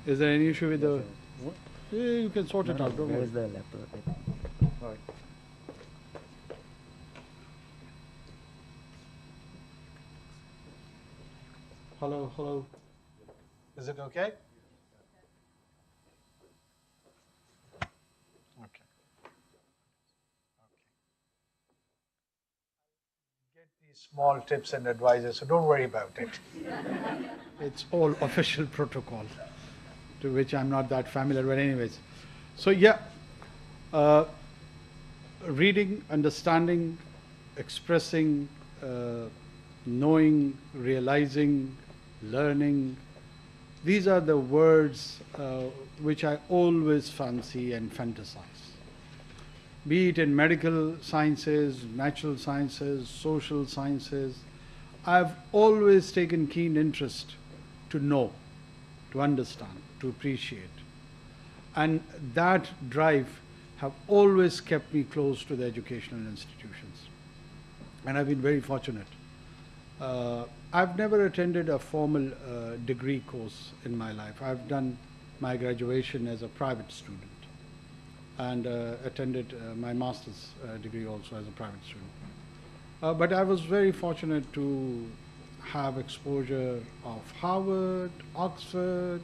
Is there any issue with Yes, the? sir. Yeah, you can sort No, it no, out. Don't where worry. is the laptop? All right. Hello, hello. Is it okay? Okay. Get these small tips and advices, so don't worry about it. It's all official protocol, to which I'm not that familiar. But anyways, so yeah, uh, reading, understanding, expressing, knowing, realizing, learning. These are the words which I always fancy and fantasize. Be it in medical sciences, natural sciences, social sciences, I've always taken keen interest to know, to understand, to appreciate. And that drive have always kept me close to the educational institutions. And I've been very fortunate. I've never attended a formal degree course in my life. I've done my graduation as a private student and attended my master's degree also as a private student. But I was very fortunate to have exposure of Harvard, Oxford,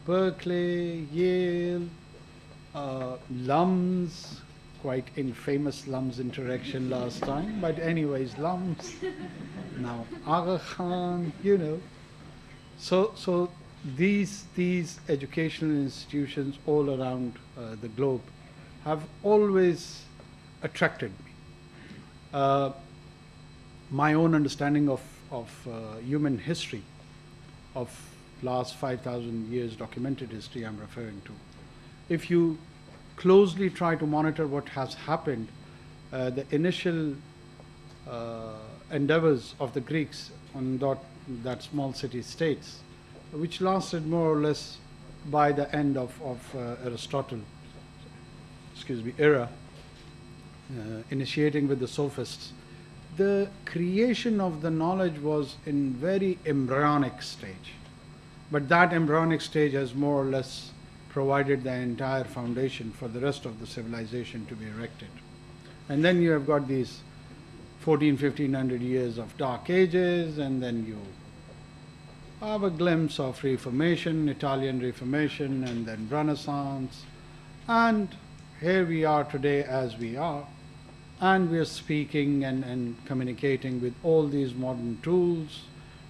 Berkeley, Yale, Lums, quite infamous Lums interaction last time, but anyways, Lums, now Aga Khan, you know. So these educational institutions all around the globe have always attracted me. Uh, my own understanding of human history, of last 5,000 years documented history I'm referring to. If you closely try to monitor what has happened, the initial endeavors of the Greeks on that small city states, which lasted more or less by the end of Aristotle, era, initiating with the sophists, the creation of the knowledge was in very embryonic stage. But that embryonic stage has more or less provided the entire foundation for the rest of the civilization to be erected. And then you have got these 1500 years of dark ages, and then you have a glimpse of Reformation, Italian Reformation, and then Renaissance. And here we are today as we are. And we are speaking and communicating with all these modern tools,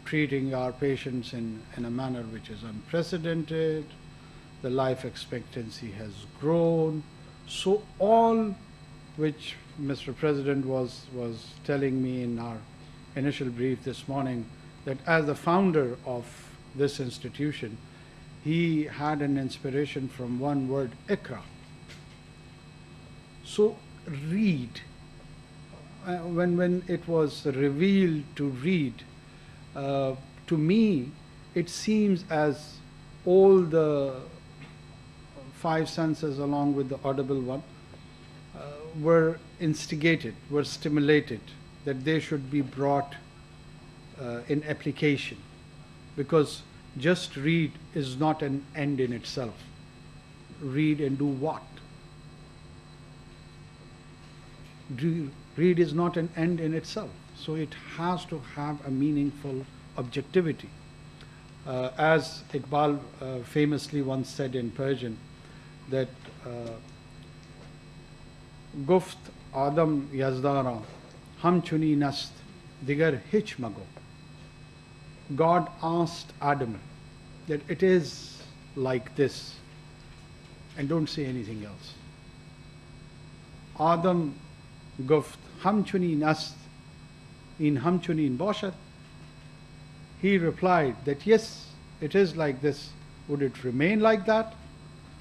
treating our patients in a manner which is unprecedented. The life expectancy has grown. So all which Mr. President was telling me in our initial brief this morning, that as the founder of this institution, he had an inspiration from one word, ikra. So read. When it was revealed to read, to me, it seems as all the five senses along with the audible one were instigated, were stimulated, that they should be brought in application. Because just read is not an end in itself. Read and do what? Read is not an end in itself. So it has to have a meaningful objectivity. As Iqbal famously once said in Persian, that Guft Adam Yazdara Ham Chuni Nast Digar Hich Mago. God asked Adam that it is like this, and don't say anything else. Adam Guft Ham Chuni Nast in Ham Chuni in Bashad. He replied that yes, it is like this. Would it remain like that?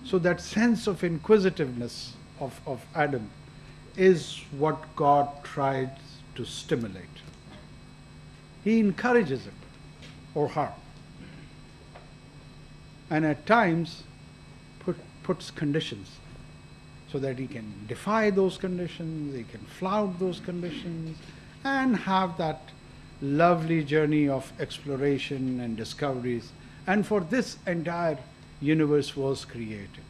So that sense of inquisitiveness of Adam is what God tries to stimulate. He encourages him or her, and at times puts conditions so that he can defy those conditions, he can flout those conditions, and have that lovely journey of exploration and discoveries. And for this entire universe was created.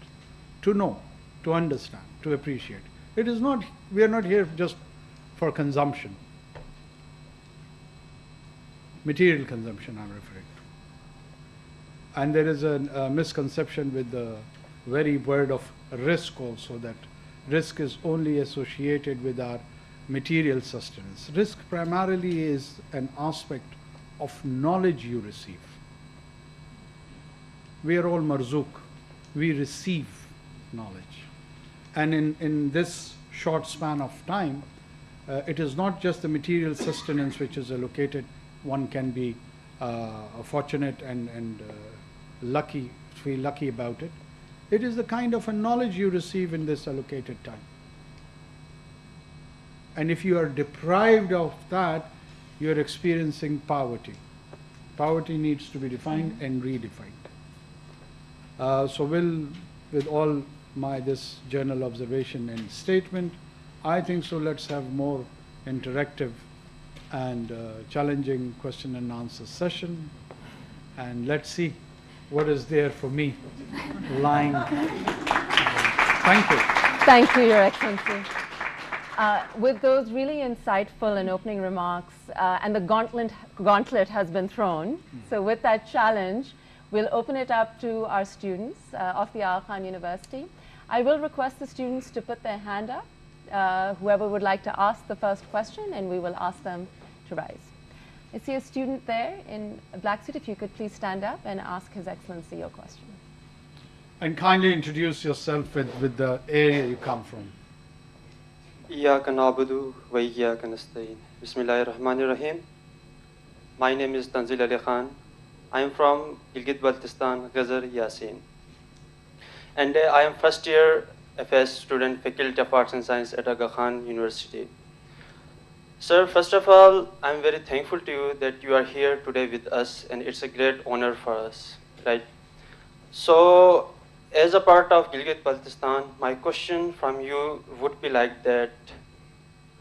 To know, to understand, to appreciate. It is not, we are not here just for consumption. Material consumption I'm referring to. And there is a misconception with the very word of risk also, that risk is only associated with our material sustenance. Risk primarily is an aspect of knowledge you receive. We are all marzook. We receive knowledge. And in this short span of time, it is not just the material sustenance which is allocated. One can be fortunate and lucky, feel lucky about it. It is the kind of a knowledge you receive in this allocated time. And if you are deprived of that, you are experiencing poverty. Poverty needs to be defined and redefined. So with all this journal observation and statement, I think so let's have more interactive and challenging question and answer session. And let's see what is there for me lying. Thank you. Thank you, Your Excellency. With those really insightful and opening remarks, and the gauntlet has been thrown. So with that challenge, we'll open it up to our students of the Aga Khan University. I will request the students to put their hand up, whoever would like to ask the first question, and we will ask them to rise. I see a student there in a black suit. If you could please stand up and ask His Excellency your question. And kindly introduce yourself with the area you come from. إياك نعبد وإياك نستعين. بسم الله الرحمن الرحيم. My name is Tanzil Ali Khan. I am from Gilgit-Baltistan, Ghazar, Yasin. And I am first year FS student, Faculty of Arts and Science at Aga Khan University. Sir, first of all, I am very thankful to you that you are here today with us, and it's a great honor for us, right? So, as a part of Gilgit-Baltistan, my question from you would be like that.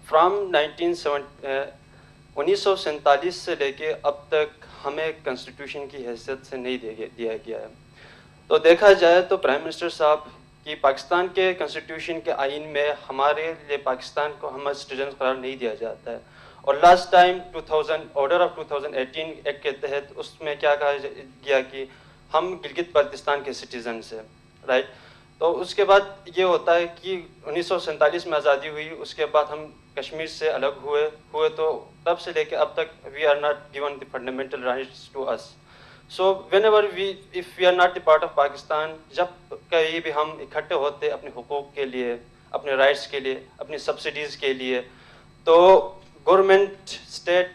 From 1947 से लेके अब तक हमें constitution की हैसियत से नहीं दिया गया है. तो देखा जाए तो प्राइम मिनिस्टर साहब कि पाकिस्तान के कॉन्स्टिट्यूशन के आइन में हमारे लिए पाकिस्तान को हम सिटीजन करार नहीं दिया जाता है. और last time 2000 order of 2018 act के तहत उसमें क्या कहा गया कि हम गिलगित बल्तिस्तान के सिटीजन हैं, राइट. तो उसके बाद ये होता है कि 1947 में आज़ादी हुई, उसके बाद हम कश्मीर से अलग हुए तो तब से लेके अब तक we are not given the fundamental rights to us. So whenever if we are not the part of Pakistan, जब कहीं भी हम इकट्ठे होते अपने हुकूक के लिए, अपने राइट्स के लिए, अपनी सब्सिडीज़ के लिए, तो गवर्नमेंट स्टेट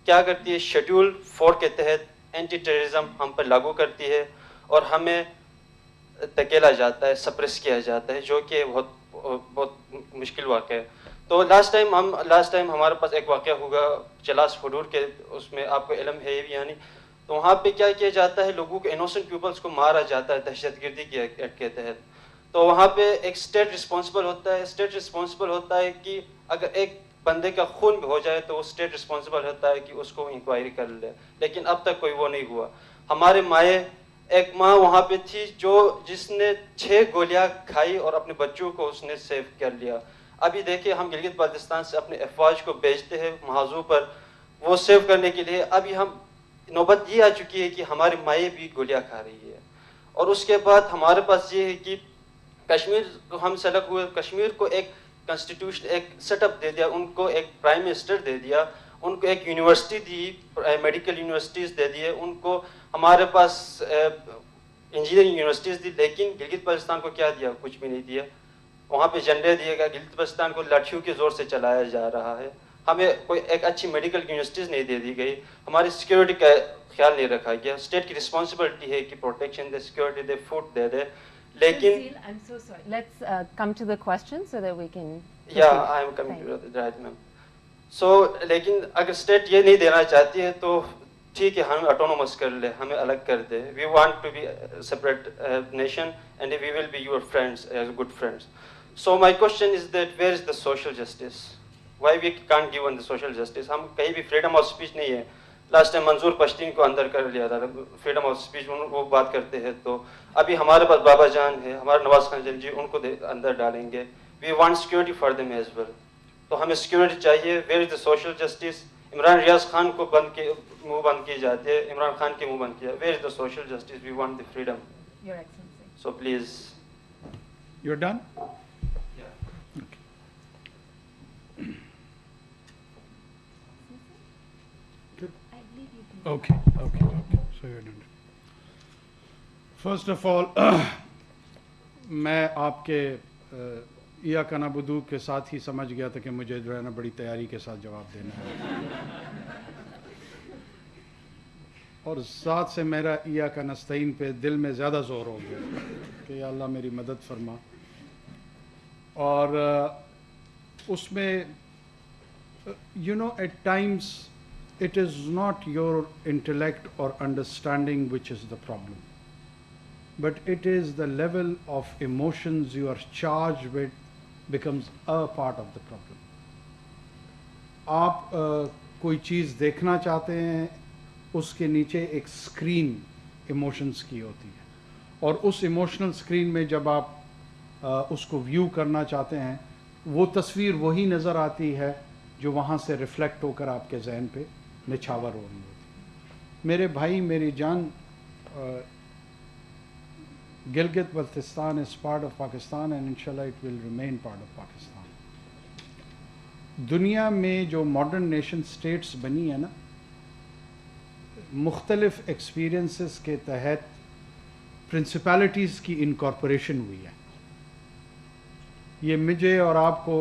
क्या करती है, शेड्यूल 4 के तहत एंटी टेररिज्म हम पर लागू करती है और हमें धकेला जाता है, सप्रेस किया जाता है, जो कि बहुत मुश्किल वाक़या है. तो लास्ट टाइम हमारे पास एक वाक़या हुआ चलास फडूर के, उसमें आपको इल्म है यानी. तो वहाँ पे क्या किया जाता है, लोगों को इनोसेंट पीपल्स को मारा जाता है दहशतगर्दी के एक्ट के तहत. तो वहाँ पे एक स्टेट रिस्पॉन्सिबल होता है कि अगर एक बंदे का खून भी हो जाए तो वो स्टेट रिस्पॉन्सिबल होता है कि उसको इंक्वायरी कर ले. लेकिन अब तक कोई वो नहीं हुआ. हमारे एक माँ वहाँ पे थी जिसने 6 गोलियां खाई और अपने बच्चों को उसने सेव कर लिया. अभी देखिए हम गिलगित बाल्टिस्तान से अपने अफवाज को भेजते हैं महाजू पर वो सेव करने के लिए. अभी हम नौबत ये आ चुकी है कि हमारी माएँ भी गोलियां खा रही है. और उसके बाद हमारे पास ये है कि कश्मीर को हम सेलेक्ट हुए, कश्मीर को एक कॉन्स्टिट्यूशन एक सेटअप दे दिया, उनको एक प्राइम मिनिस्टर दे दिया, उनको एक यूनिवर्सिटी दी, मेडिकल यूनिवर्सिटीज़ दे दिए, उनको हमारे पास इंजीनियरिंग यूनिवर्सिटीज़ दी. लेकिन गिलगित बल्तिस्तान को क्या दिया, कुछ भी नहीं दिया. वहाँ पे झंडे दिए गए, गिलगित बल्तिस्तान को लाठियों के ज़ोर से चलाया जा रहा है. हमें कोई एक अच्छी मेडिकल यूनिवर्सिटीज़ नहीं दे दी गई, हमारी सिक्योरिटी का ख्याल नहीं रखा गया. स्टेट की रिस्पॉन्सिबिलिटी है कि प्रोटेक्शन दे, सिक्योरिटी दे, फूड दे. लेकिन I'm so sorry. Let's come to the question so that we can. Yeah, I am coming to that, ma'am. So, लेकिन अगर स्टेट ये नहीं देना चाहती है तो ठीक है, हमें ऑटोनोमस कर ले, हमें अलग कर दे. We want to be a separate nation and we will be your friends, as good friends. So my question is that where is the social justice? Why we can't give on the social justice? हम कहीं भी freedom of speech नहीं है. Last time منظور پشتین کو اندر کر لیا تھا freedom of speech, وہ بات کرتے ہیں. تو ابھی ہمارے پاس بابا جان ہے، ہمارے نواز خان جی ان کو اندر ڈالیں گے. We want security for them as well. تو ہمیں سیکورٹی چاہیے. Where is the social justice? Imran Riaz Khan کو منہ بند کی جاتی ہے، عمران خان کے منہ بند کیا. Where is the social justice? We want the freedom. Your Excellency. So please. You're done? Okay. So you're done. First of all, میں آپ کے ایاک نعبدو کے ساتھ ہی سمجھ گیا تھا کہ مجھے جو ہے نا بڑی تیاری کے ساتھ جواب دینا ہے، اور ذات سے میرا ایاک نستعین پہ دل میں زیادہ زور ہو گیا کہ یا اللہ میری مدد فرما. اور اس میں at times it is not your intellect or understanding which is the problem, but it is the level of emotions you are charged with becomes a part of the problem. آپ کوئی چیز دیکھنا چاہتے ہیں، اس کے نیچے ایک اسکرین ایموشنز کی ہوتی ہے، اور اس ایموشنل اسکرین میں جب آپ اس کو ویو کرنا چاہتے ہیں، وہ تصویر وہی نظر آتی ہے جو وہاں سے ریفلیکٹ ہو کر آپ کے ذہن پہ نچھاور ہو رہی ہوتی. میرے بھائی میری جان، Gilgit Baltistan is part of Pakistan and inshallah it will remain part of Pakistan. دنیا میں جو ماڈرن نیشن سٹیٹس بنی ہے نا، مختلف ایکسپیرینسز کے تحت پرنسپلٹیز کی انکارپوریشن ہوئی ہے. یہ مجھے اور آپ کو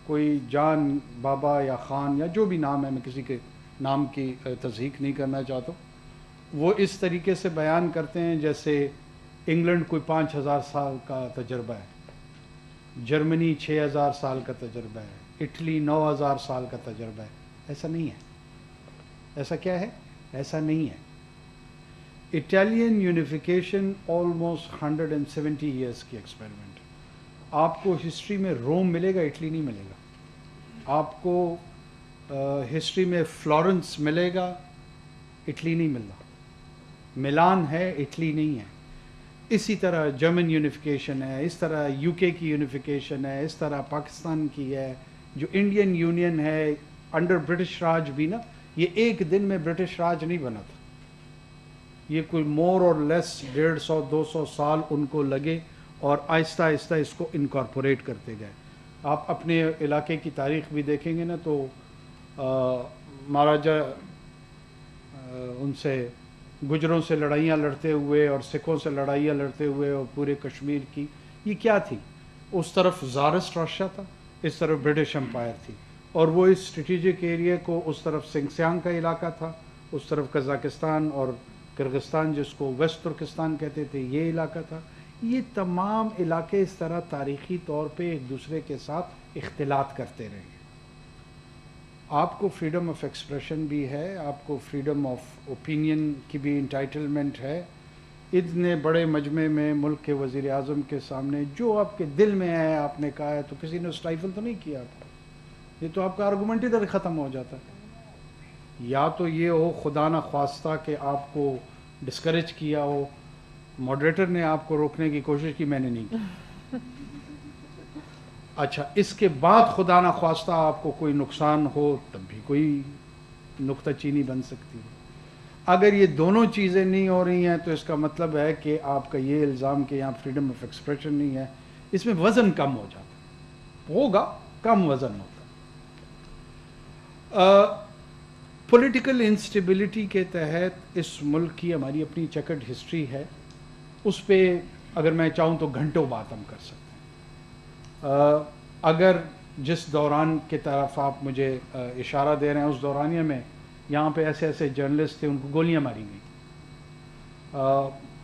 کوئی جان بابا یا خان یا جو بھی نام ہے، میں کسی کے نام کی تصحیح نہیں کرنا چاہتا ہوں، وہ اس طریقے سے بیان کرتے ہیں جیسے انگلینڈ کوئی 5000 سال کا تجربہ ہے، جرمنی 6000 سال کا تجربہ ہے، اٹلی 9000 سال کا تجربہ ہے. ایسا نہیں ہے. ایسا کیا ہے؟ ایسا نہیں ہے. اٹالین یونیفیکیشن آلموسٹ 170 ایئرس کی ایکسپیریمنٹ. آپ کو ہسٹری میں روم ملے گا، اٹلی نہیں ملے گا. آپ کو ہسٹری میں فلورنس ملے گا، اٹلی نہیں مل رہا. ملان ہے، اٹلی نہیں ہے. اسی طرح جرمن یونیفیکیشن ہے، اس طرح یو کے کی یونیفیکیشن ہے، اس طرح پاکستان کی ہے. جو انڈین یونین ہے انڈر برٹش راج بھی نا، یہ ایک دن میں برٹش راج نہیں بنا تھا. یہ کوئی مور اور لیس 150-200 سال ان کو لگے، اور آہستہ آہستہ اس کو انکارپوریٹ کرتے گئے. آپ اپنے علاقے کی تاریخ بھی دیکھیں گے نا تو مہاراجا ان سے گجروں سے لڑائیاں لڑتے ہوئے اور سکھوں سے لڑائیاں لڑتے ہوئے، اور پورے کشمیر کی یہ کیا تھی؟ اس طرف زارسٹ راشیا تھا، اس طرف برٹش امپائر تھی، اور وہ اس اسٹریٹجک ایریا کو اس طرف سنگسیانگ کا علاقہ تھا، اس طرف قزاقستان اور کرغستان جس کو ویسٹ ترکستان کہتے تھے یہ علاقہ تھا. یہ تمام علاقے اس طرح تاریخی طور پہ ایک دوسرے کے ساتھ اختلاط کرتے رہے. آپ کو فریڈم آف ایکسپریشن بھی ہے، آپ کو فریڈم آف اوپینین کی بھی انٹائٹلمنٹ ہے. اتنے بڑے مجمع میں ملک کے وزیر اعظم کے سامنے جو آپ کے دل میں ہے آپ نے کہا ہے، تو کسی نے اسٹائفل تو نہیں کیا تھا. یہ تو آپ کا آرگومنٹ ادھر ختم ہو جاتا ہے. یا تو یہ ہو خدا نہ خواستہ کہ آپ کو ڈسکریج کیا ہو، ماڈریٹر نے آپ کو روکنے کی کوشش کی، میں نے نہیں کی. اچھا، اس کے بعد خدا نہ خواستہ آپ کو کوئی نقصان ہو تب بھی کوئی نکتہ چینی بن سکتی ہے. اگر یہ دونوں چیزیں نہیں ہو رہی ہیں تو اس کا مطلب ہے کہ آپ کا یہ الزام کہ یہاں فریڈم آف ایکسپریشن نہیں ہے، اس میں وزن کم ہو جاتا ہے. ہوگا کم وزن ہوتا. پولیٹیکل انسٹیبلٹی کے تحت اس ملک کی ہماری اپنی چیکرڈ ہسٹری ہے. اس پہ اگر میں چاہوں تو گھنٹوں بات ہم کر سکتے ہیں. اگر جس دوران کی طرف آپ مجھے اشارہ دے رہے ہیں، اس دورانیہ میں یہاں پہ ایسے ایسے جرنلسٹ تھے، ان کو گولیاں ماری گئیں.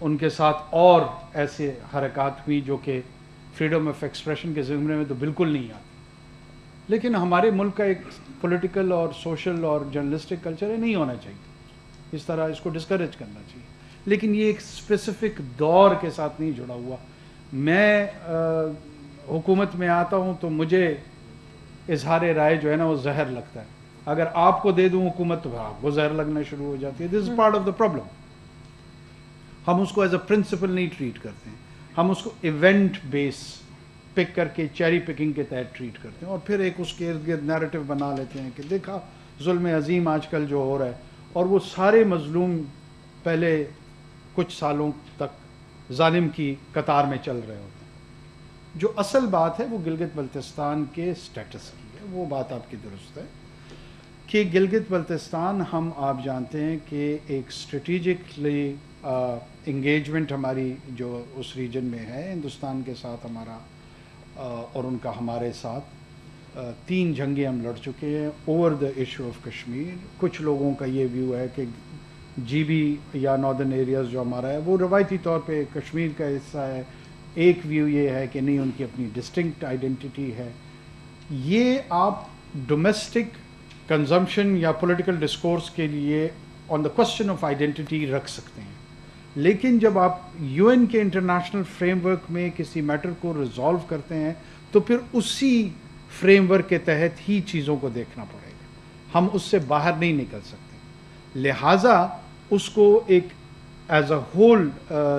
ان کے ساتھ اور ایسے حرکات ہوئی جو کہ فریڈم آف ایکسپریشن کے زمرے میں تو بالکل نہیں آتی. لیکن ہمارے ملک کا ایک پولیٹیکل اور سوشل اور جرنلسٹک کلچر ہے، نہیں ہونا چاہیے. اس طرح اس کو ڈسکریج کرنا چاہیے. لیکن یہ ایک اسپیسیفک دور کے ساتھ نہیں جڑا ہوا. میں حکومت میں آتا ہوں تو مجھے اظہار رائے جو ہے نا وہ زہر لگتا ہے. اگر آپ کو دے دوں حکومت تو آپ کو زہر لگنا شروع ہو جاتی ہے. This is part of the problem. ہم اس کو ایز اے پرنسپل نہیں ٹریٹ کرتے ہیں, ہم اس کو ایونٹ بیس پک کر کے چیری پکنگ کے تحت ٹریٹ کرتے ہیں, اور پھر ایک اس کے ارد گرد نیریٹو بنا لیتے ہیں کہ دیکھا ظلم عظیم آج کل جو ہو رہا ہے, اور وہ سارے مظلوم پہلے کچھ سالوں تک ظالم کی قطار میں چل رہے ہوتے ہیں. جو اصل بات ہے وہ گلگت بلتستان کے سٹیٹس کی ہے. وہ بات آپ کی درست ہے کہ گلگت بلتستان ہم آپ جانتے ہیں کہ ایک اسٹریٹجکلی انگیجمنٹ ہماری جو اس ریجن میں ہے ہندوستان کے ساتھ ہمارا اور ان کا ہمارے ساتھ 3 جنگیں ہم لڑ چکے ہیں over the issue of Kashmir. کچھ لوگوں کا یہ ویو ہے کہ جی بی یا ناردرن ایریاز جو ہمارا ہے وہ روایتی طور پہ کشمیر کا حصہ ہے. ایک ویو یہ ہے کہ نہیں, ان کی اپنی ڈسٹنکٹ آئیڈینٹی ہے. یہ آپ ڈومیسٹک کنزمپشن یا پولیٹیکل ڈسکورس کے لیے آن دا کوسچن آف آئیڈینٹی رکھ سکتے ہیں, لیکن جب آپ یو این کے انٹرنیشنل فریم ورک میں کسی میٹر کو ریزالو کرتے ہیں تو پھر اسی فریم ورک کے تحت ہی چیزوں کو دیکھنا پڑے گا. ہم اس سے باہر نہیں نکل سکتے. لہٰذا اس کو ایک as a whole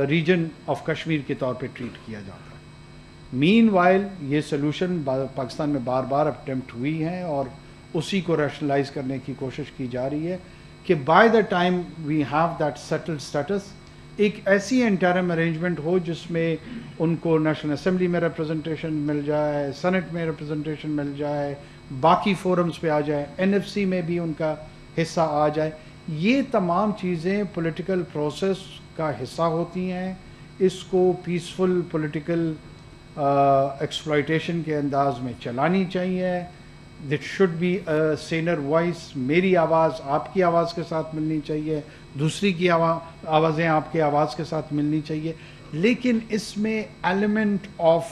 region of Kashmir کے طور پہ ٹریٹ کیا جاتا ہے. مین وائل یہ سلوشن پاکستان میں بار بار اٹیمپٹ ہوئی ہیں اور اسی کو ریشنلائز کرنے کی کوشش کی جا رہی ہے کہ by the time we have that settled status ایک ایسی انٹرم ارینجمنٹ ہو جس میں ان کو نیشنل اسمبلی میں ریپرزنٹیشن مل جائے, سینٹ میں ریپرزنٹیشن مل جائے, باقی فورمز پہ آ جائے, این ایف سی میں بھی ان کا حصہ آ جائے. یہ تمام چیزیں پولیٹیکل پروسیس کا حصہ ہوتی ہیں. اس کو پیسفل پولیٹیکل ایکسپلائٹیشن کے انداز میں چلانی چاہیے. That should be a senior voice. میری آواز آپ کی آواز کے ساتھ ملنی چاہیے, دوسری کی آوازیں آپ کی آواز کے ساتھ ملنی چاہیے, لیکن اس میں ایلیمنٹ آف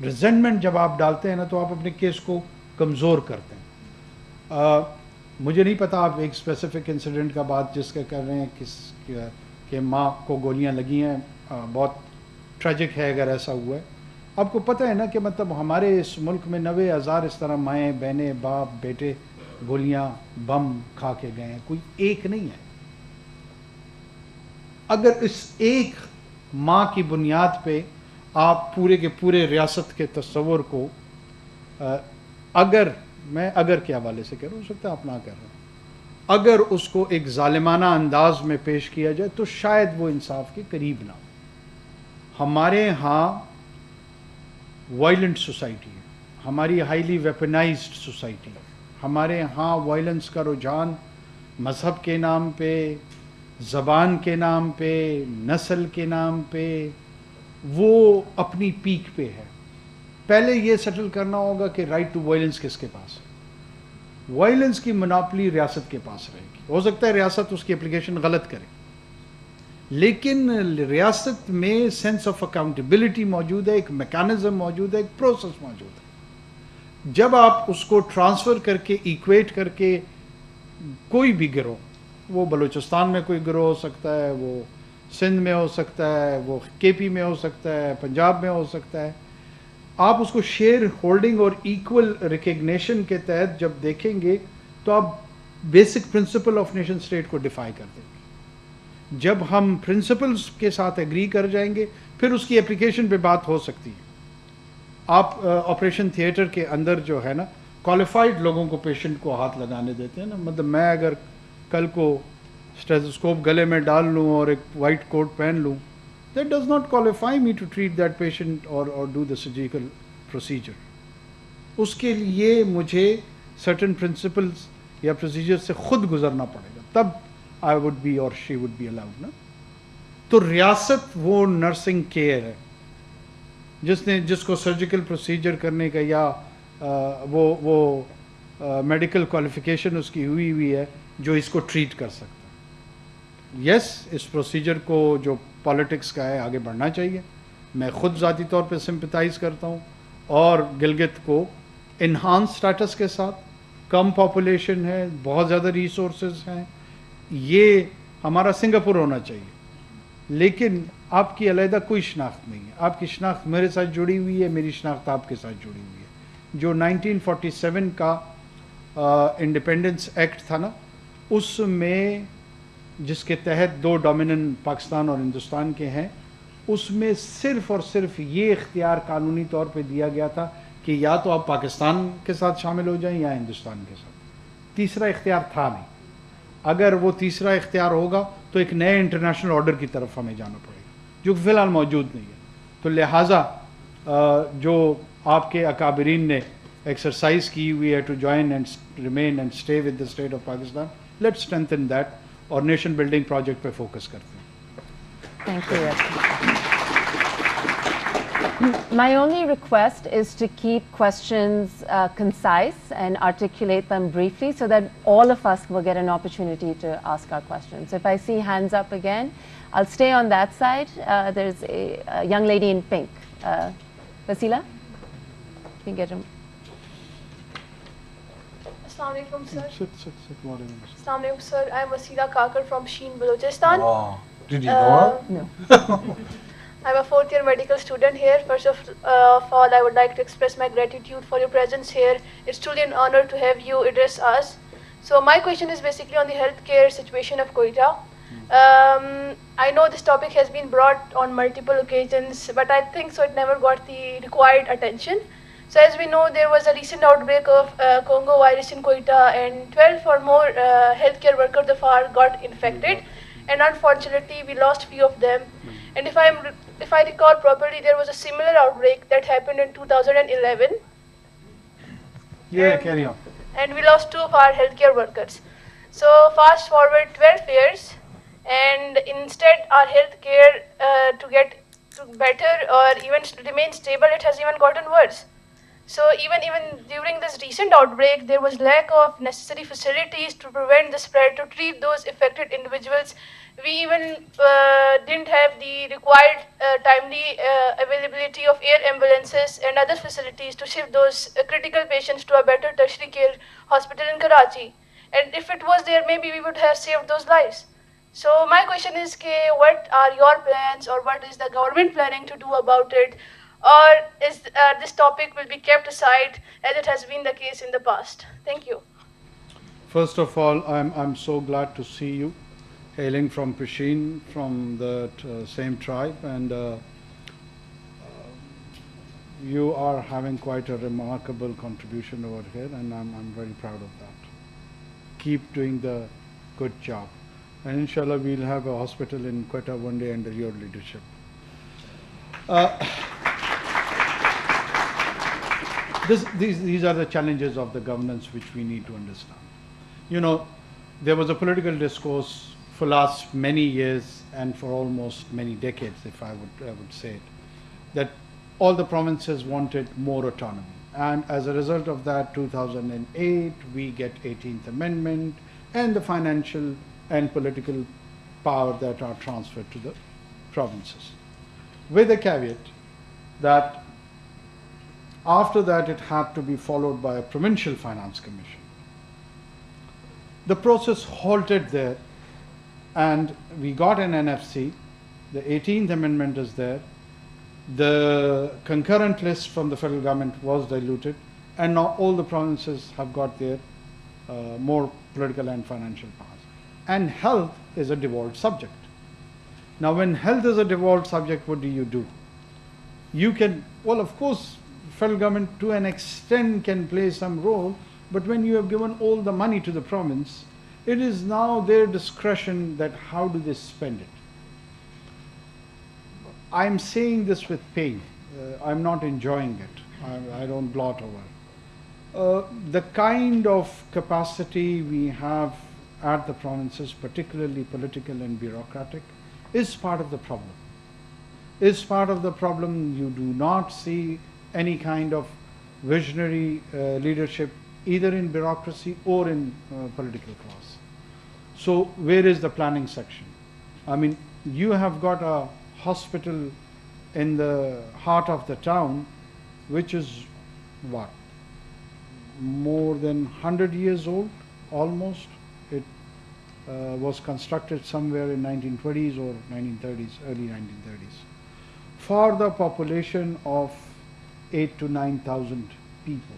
ریزنٹمنٹ جب آپ ڈالتے ہیں نا تو آپ اپنے کیس کو کمزور کرتے ہیں. مجھے نہیں پتا آپ ایک اسپیسیفک انسیڈنٹ کا بات جس کا کر رہے ہیں کہ ماں کو گولیاں لگی ہیں, بہت ٹریجک ہے اگر ایسا ہوا ہے. آپ کو پتہ ہے نا کہ مطلب ہمارے اس ملک میں 90,000 اس طرح مائیں بہنیں باپ بیٹے گولیاں بم کھا کے گئے ہیں, کوئی ایک نہیں ہے. اگر اس ایک ماں کی بنیاد پہ آپ پورے کے پورے ریاست کے تصور کو اگر کے حوالے سے کہہ رہا ہوں, ہو سکتا ہے آپ نہ کر رہے ہیں, اگر اس کو ایک ظالمانہ انداز میں پیش کیا جائے تو شاید وہ انصاف کے قریب نہ ہو. ہمارے ہاں وائلنٹ سوسائٹی ہے, ہماری ہائیلی ویپنائزڈ سوسائٹی ہے. ہمارے ہاں وائلنس کا رجحان مذہب کے نام پہ, زبان کے نام پہ, نسل کے نام پہ وہ اپنی پیک پہ ہے. پہلے یہ سیٹل کرنا ہوگا کہ رائٹ ٹو وائلنس کس کے پاس ہے. وائلنس کی مناپلی ریاست کے پاس رہے گی. ہو سکتا ہے ریاست اس کی اپلیکیشن غلط کرے, لیکن ریاست میں سینس آف اکاؤنٹیبلٹی موجود ہے, ایک میکانزم موجود ہے, ایک پروسیس موجود ہے. جب آپ اس کو ٹرانسفر کر کے ایکویٹ کر کے کوئی بھی گروہ, وہ بلوچستان میں کوئی گروہ ہو سکتا ہے, وہ سندھ میں ہو سکتا ہے, وہ کے پی میں ہو سکتا ہے, پنجاب میں ہو سکتا ہے, آپ اس کو شیئر ہولڈنگ اور ایکول ریکگنیشن کے تحت جب دیکھیں گے تو آپ basic principle of nation state کو ڈیفائی کر دیں گے. جب ہم پرنسپلز کے ساتھ ایگری کر جائیں گے پھر اس کی اپلیکیشن پہ بات ہو سکتی ہے. آپ آپریشن تھیٹر کے اندر جو ہے نا کوالیفائڈ لوگوں کو پیشنٹ کو ہاتھ لگانے دیتے ہیں نا. مطلب میں اگر کل کو اسٹیتھوسکوپ گلے میں ڈال لوں اور ایک وائٹ کوٹ پہن لوں, that does not qualify me to treat that patient or do the surgical procedure. اس کے لیے مجھے certain principles یا procedures سے خود گزرنا پڑے گا, تب I would be or she would be allowed نا. تو ریاست وہ نرسنگ کیئر ہے جس کو سرجیکل پروسیجر کرنے کا یا وہ میڈیکل کوالیفیکیشن اس کی ہوئی ہے جو اس کو ٹریٹ کر سکتا ہے. یس, اس پروسیجر کو جو پالیٹکس کا ہے آگے بڑھنا چاہیے. میں خود ذاتی طور پہ سمپتائز کرتا ہوں, اور گلگت کو انہانس سٹیٹس کے ساتھ, کم پاپولیشن ہے, بہت زیادہ ریسورسز ہیں, یہ ہمارا سنگاپور ہونا چاہیے, لیکن آپ کی علیحدہ کوئی شناخت نہیں ہے. آپ کی شناخت میرے ساتھ جڑی ہوئی ہے, میری شناخت آپ کے ساتھ جڑی ہوئی ہے. جو 1947 کا इंडिपेंडेंस एक्ट था ना, उसमें जिसके तहत दो डोमिनेंट पाकिस्तान और हिंदुस्तान के हैं, उसमें सिर्फ और सिर्फ ये इख्तियार कानूनी तौर पे दिया गया था कि या तो आप पाकिस्तान के साथ शामिल हो जाएं या हिंदुस्तान के साथ। तीसरा इख्तियार था नहीं। अगर वो तीसरा इख्तियार होगा तो एक नए इंटरनेशनल ऑर्डर की तरफ हमें जाना पड़ेगा, जो फ़िलहाल मौजूद नहीं है। तो लिहाजा जो आपके अकाबरीन ने एक्सरसाइज की हुई है to join and remain and stay with the state of Pakistan, let's strengthen that और नेशन बिल्डिंग प्रोजेक्ट पे फोकस करते हैं। Thank you. My only request is to keep questions concise and articulate them briefly so that all of us will get an opportunity to ask our questions. If I see hands up again, I'll stay on that side. There's a young lady in pink. Vasila? Can you get him? Assalamu alaikum, sir. Sit. Assalamu alaikum, sir. I'm Wasila Kakar from Sheen, Balochistan. Oh, did you know her? No. I'm a fourth-year medical student here. First of all, I would like to express my gratitude for your presence here. It's truly an honor to have you address us. So my question is basically on the healthcare situation of Quetta. I know this topic has been brought on multiple occasions, but I think so it never got the required attention. So as we know, there was a recent outbreak of Congo virus in Quetta, and 12 or more healthcare workers of ours got infected, and unfortunately we lost few of them. And if I recall properly, there was a similar outbreak that happened in 2011. Yeah, carry on. And we lost 2 of our healthcare workers. So fast forward 12 years, and instead our healthcare to get to better or even remain stable, it has even gotten worse. So even during this recent outbreak, there was lack of necessary facilities to prevent the spread, to treat those affected individuals. We even didn't have the required timely availability of air ambulances and other facilities to shift those critical patients to a better tertiary care hospital in Karachi. And if it was there, maybe we would have saved those lives. So my question is, what are your plans, or what is the government planning to do about it? Or is this topic will be kept aside as it has been the case in the past? Thank you. First of all, I'm so glad to see you, hailing from Pishin, from the same tribe, and you are having quite a remarkable contribution over here, and I'm very proud of that. Keep doing the good job, and inshallah we'll have a hospital in Quetta one day under your leadership. These are the challenges of the governance which we need to understand. You know, there was a political discourse for last many years and for almost many decades, if I would say it, that all the provinces wanted more autonomy. And as a result of that, 2008, we get 18th Amendment and the financial and political power that are transferred to the provinces. With a caveat that after that it had to be followed by a provincial finance commission. The process halted there, and we got an NFC. The 18th Amendment is there. The concurrent list from the federal government was diluted, and now all the provinces have got their more political and financial powers. And health is a devolved subject. Now when health is a devolved subject, what do? You can, well, of course, federal government to an extent can play some role, but when you have given all the money to the province, it is now their discretion that how do they spend it. I'm saying this with pain. I'm not enjoying it. I don't blot over. The kind of capacity we have at the provinces, particularly political and bureaucratic, is part of the problem. Is part of the problem. You do not see any kind of visionary leadership either in bureaucracy or in political class. So where is the planning section? I mean, you have got a hospital in the heart of the town which is what, more than 100 years old almost. It was constructed somewhere in 1920s or 1930s, early 1930s, for the population of 8,000 to 9,000 people.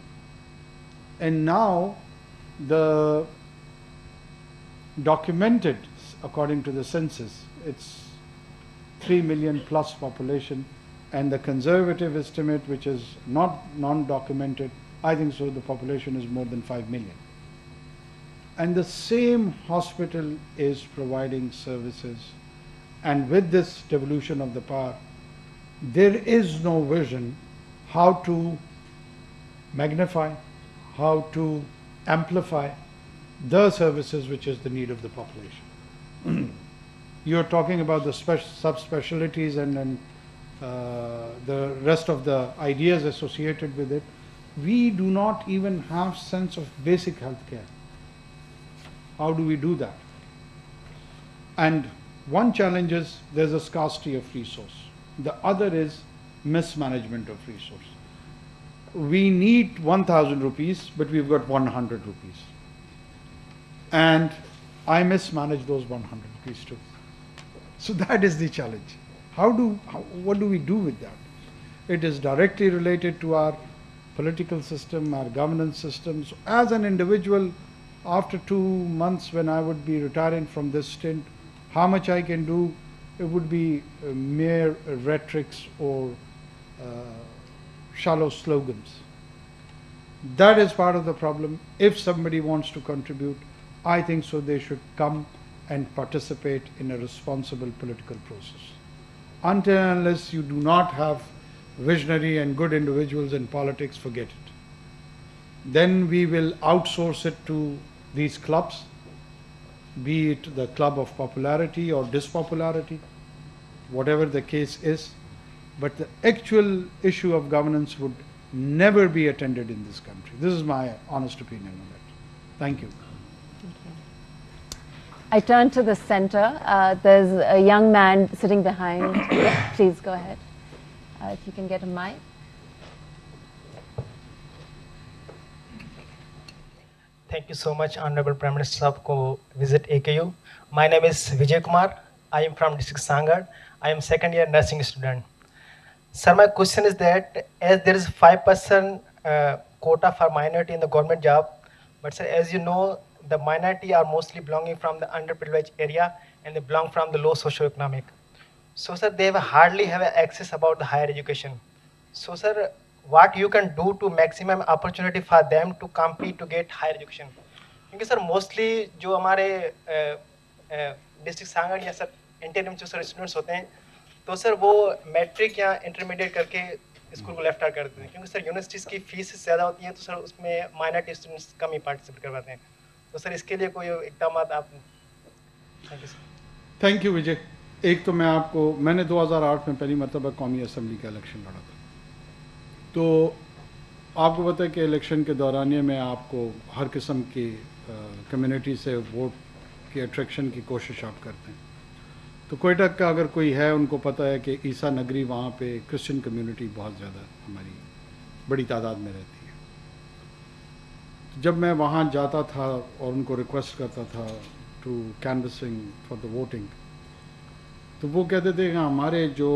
And now The documented, according to the census, it's 3 million plus population, and the conservative estimate, which is not non-documented, I think so the population is more than 5 million. And the same hospital is providing services, and with this devolution of the power, there is no vision how to magnify, how to amplify the services which is the need of the population. You're talking about the subspecialties and the rest of the ideas associated with it. We do not even have sense of basic health care. How do we do that? And one challenge is there's a scarcity of resource. The other is mismanagement of resource. We need 1,000 rupees, but we've got 100 rupees. And I mismanage those 100 rupees too. So that is the challenge. What do we do with that? It is directly related to our political system, our governance systems. As an individual, after 2 months when I would be retiring from this stint, how much I can do, it would be mere rhetorics or shallow slogans. That is part of the problem. If somebody wants to contribute, I think so they should come and participate in a responsible political process. Until and unless you do not have visionary and good individuals in politics, forget it. Then we will outsource it to these clubs, be it the club of popularity or dispopularity, whatever the case is. But the actual issue of governance would never be attended in this country. This is my honest opinion on that. Thank you. I turn to the center. There's a young man sitting behind. Yeah, please go ahead. If you can get a mic. Thank you so much, Honorable Prime Minister Saab, ko visit AKU. My name is Vijay Kumar. I am from district Sangar. I am 2nd year nursing student. Sir, my question is that as there is 5% quota for minority in the government job, but sir, as you know, the minority are mostly belonging from the underprivileged area and they belong from the low socio-economic. So sir, they hardly have access about the higher education. So sir, what you can do to maximum opportunity for them to compete to get higher education? Because sir, mostly जो हमारे district Sanghar या sir intermediate जो sir students होते हैं, तो sir वो matric या intermediate करके स्कूल को लेफ्ट आउट कर देते हैं, क्योंकि सर यूनिवर्सिटीज़ की फीस ज़्यादा होती है, तो सर उसमें माइनॉरिटी स्टूडेंट्स कम ही पार्टिसिपेट करवाते हैं. तो सर इसके लिए कोई इकदाम आप. Thank you sir. Thank you Vijay. एक तो मैंने 2008 में पहली मरतबा कौमी असम्बली का इलेक्शन लड़ा था. तो आपको पता है कि इलेक्शन के दौरानिए में आपको हर किस्म की कम्युनिटी से वोट की अट्रैक्शन की कोशिश आप करते हैं. तो कोयटा का अगर कोई है, उनको पता है कि ईसा नगरी वहाँ पे क्रिश्चियन कम्युनिटी बहुत ज़्यादा हमारी बड़ी तादाद में रहती है. जब मैं वहाँ जाता था और उनको रिक्वेस्ट करता था to canvassing for the voting, तो वो कहते थे कि हमारे जो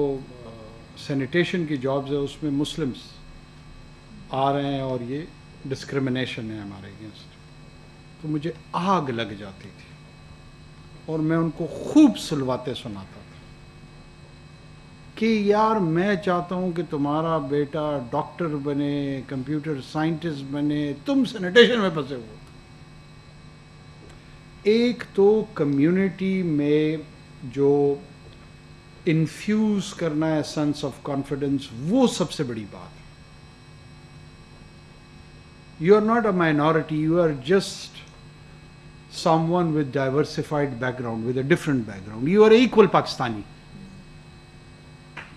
सैनिटेशन की जॉब्स है उसमें मुस्लिम्स आ रहे हैं और ये डिस्क्रिमिनेशन है हमारे अगेंस्ट. तो मुझे आग लग जाती थी और मैं उनको खूब सुलवाते सुनाता था कि यार मैं चाहता हूँ कि तुम्हारा बेटा डॉक्टर बने, कंप्यूटर साइंटिस्ट बने, तुम सैनिटेशन में फंसे हुए. एक तो कम्युनिटी में जो इन्फ्यूज करना है सेंस ऑफ कॉन्फिडेंस, वो सबसे बड़ी बात है. You are not a minority, you are just someone with diversified background, with a different background. You are equal Pakistani.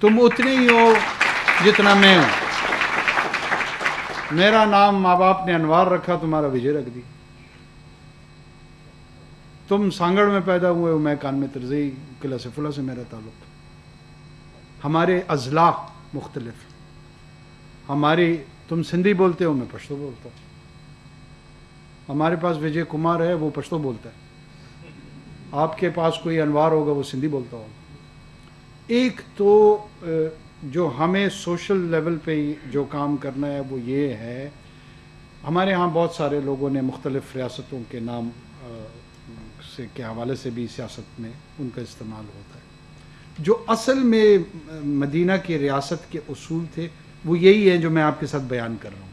तुम उतने ही हो जितना मैं हूं. मेरा नाम माँ बाप ने अनवार रखा, तुम्हारा विजय रख दी. तुम सांगड़ में पैदा हुए हो, मैं कान में तरज़ई किला सैफुल्लाह से मेरा ताल्लुक. हमारे अज़ला मुख्तलिफ. तुम सिंधी बोलते हो, मैं पश्तो बोलता हूँ. हमारे पास विजय कुमार है, वो पश्तो बोलता है. आपके पास कोई अनवार होगा, वो सिंधी बोलता होगा. एक तो जो हमें सोशल लेवल पे जो काम करना है वो ये है ہمارے ہاں بہت سارے لوگوں نے مختلف ریاستوں کے نام کے حوالے سے بھی سیاست میں ان کا استعمال ہوتا ہے. جو اصل میں مدینہ کی ریاست کے اصول تھے وہ یہی ہیں جو میں آپ کے ساتھ بیان کر رہا ہوں.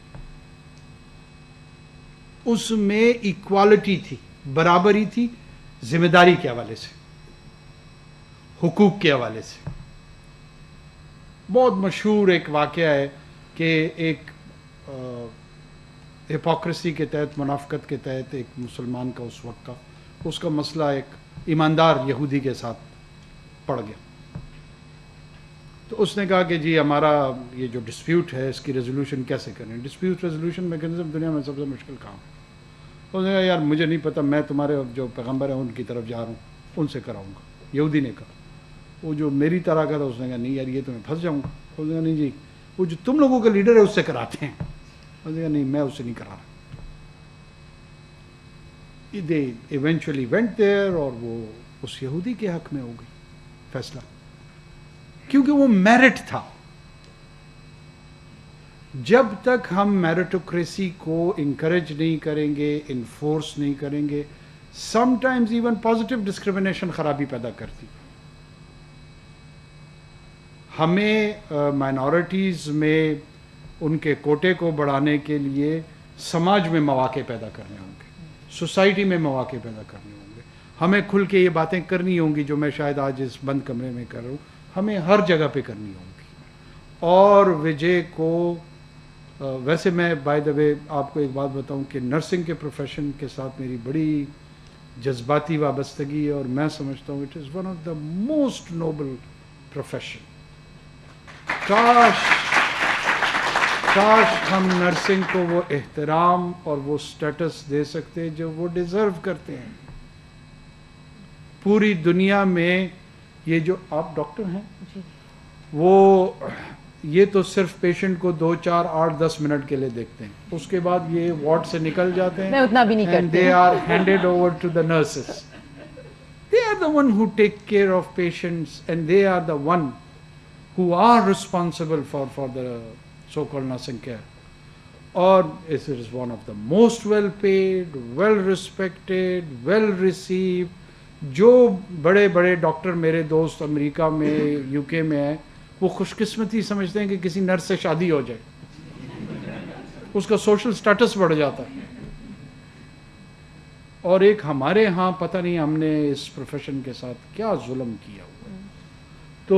اس میں ایکوالٹی تھی, برابری تھی, ذمہ داری کے حوالے سے, حقوق کے حوالے سے. بہت مشہور ایک واقعہ ہے کہ ایک ہپوکریسی کے تحت, منافقت کے تحت ایک مسلمان کا اس وقت کا اس کا مسئلہ ایک ایماندار یہودی کے ساتھ پڑ گیا. تو اس نے کہا کہ جی ہمارا یہ جو ڈسپیوٹ ہے اس کی ریزولوشن کیسے کریں. ڈسپیوٹ ریزولوشن میکینزم دنیا میں سب سے مشکل کام ہے. اس نے کہا یار مجھے نہیں پتہ, میں تمہارے جو پیغمبر ہیں ان کی طرف جا رہا ہوں, ان سے کراؤں گا. یہودی نے کہا. وہ جو میری طرح کا تھا اس نے کہا نہیں یار یہ تو میں پھنس جاؤں گا. اس نے کہا نہیں جی وہ جو تم لوگوں کا لیڈر ہے اس سے کراتے ہیں. اس نے کہا نہیں میں اس سے نہیں کرا رہا. They eventually went there اور وہ اس یہودی کے حق میں ہو گئی فیصلہ, کیونکہ وہ میرٹ تھا. جب تک ہم میرٹوکریسی کو انکریج نہیں کریں گے, انفورس نہیں کریں گے, some times even positive discrimination خرابی پیدا کرتی. ہمیں مائنورٹیز میں ان کے کوٹے کو بڑھانے کے لیے سماج میں مواقع پیدا کرنے ہوں گے, سوسائٹی میں مواقع پیدا کرنے ہوں گے. ہمیں کھل کے یہ باتیں کرنی ہوں گی جو میں شاید آج اس بند کمرے میں کر رہا ہوں, ہمیں ہر جگہ پہ کرنی ہوں گی. اور وجے کو ویسے میں بائی دا وے آپ کو ایک بات بتاؤں کہ نرسنگ کے پروفیشن کے ساتھ میری بڑی جذباتی وابستگی ہے, اور میں سمجھتا ہوں it is one of the most noble profession. کاش ہم نرسنگ کو وہ احترام اور وہ سٹیٹس دے سکتے جو وہ ڈیزرو کرتے ہیں. پوری دنیا میں یہ جو آپ ڈاکٹر ہیں وہ یہ تو صرف پیشنٹ کو 2, 4, 8, 10 منٹ کے لیے دیکھتے ہیں, اس کے بعد یہ وارڈ سے نکل جاتے ہیں. میں اتنا بھی نہیں کرتی. And they are handed over to the nurses. They are the one who take care of patients and they are the one who are responsible for the so-called nursing care. Or it is one of the most well paid, well respected, well received. جو بڑے بڑے doctor میرے دوست امریکہ میں you کے میں ہیں وہ خوش قسمتی سمجھتے ہیں کہ کسی نرس سے شادی ہو جائے, اس کا سوشل سٹیٹس بڑھ جاتا ہے. اور ایک ہمارے ہاں پتہ نہیں ہم نے اس پروفیشن کے ساتھ کیا ظلم کیا ہوا ہے. تو